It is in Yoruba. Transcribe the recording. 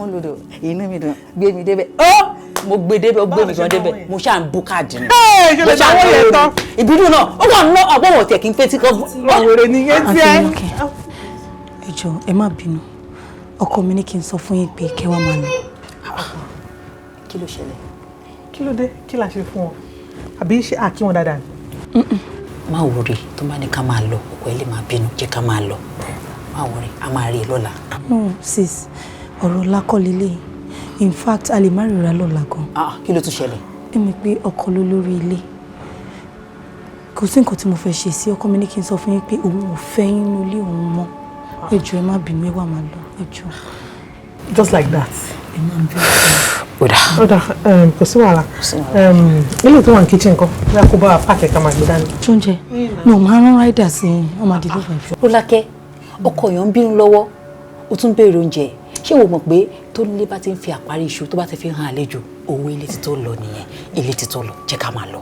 mo lòdò inú mi dùn gbé mi débẹ̀ ó mo gbé débẹ̀ ó gbé mi gan débẹ̀ mo ṣáà ń bú káàdì ni mo ṣáà ń lọ tán ìbídùn náà ó kàn ná ọgbọ́n wọ̀ tẹ̀ kí n pé tí kò ọ̀rẹ́ nìyẹn tí ẹ. ẹ jọ̀ọ́ ẹ má bínú ọkọ mi ní kí n sọ fún yín pé kẹ́ wá máa lọ. kí ló ṣẹlẹ̀. kí ló dé kí la ṣe fún ọ àbí ṣe àkí wọn dáadáa ni. má wòrè tó bá ní ká máa lọ ọkọ ẹ lè máa bínú jẹ́ ká máa lọ má wòrè a máa rí i lọ́la. no sis ọ̀rọ̀ lákọ́ lélẹ̀ in fact a lè má ríra lọ́la gan. kí ló tún ṣẹlẹ̀. ẹ mọ̀ pé ọkọ ló lórí ilé kò sí nǹkan tí mo fẹ́ ṣe sí ọkọ mi ní kí n sọ fún yín pé òun ò fẹ́ yín nínú ilé òun mọ́ ẹ jọ̀ọ́ ẹ má bínú ẹ wá máa lọ ẹ jọ̀ọ́. just like that. ẹ má bínú. Oda kò sí wàhálà ilé tó wà ní kitchen kan bí a kò bá pàkẹ́ ká máa gbé dání. Túnjẹ no máa rán ráìdà sí i wọ́n máa dìbò ìfẹ́. Rólákẹ́ ọkọ èèyàn ń bínú lọ́wọ́ ó tún béèrè oúnjẹ ṣé o mọ̀ pé tó nílé bá ti ń fi àparí iṣu tó bá ti fi hàn àlejò owó ilé títọ́ lọ nìyẹn ilé títọ́ lọ jẹ́ ká máa lọ.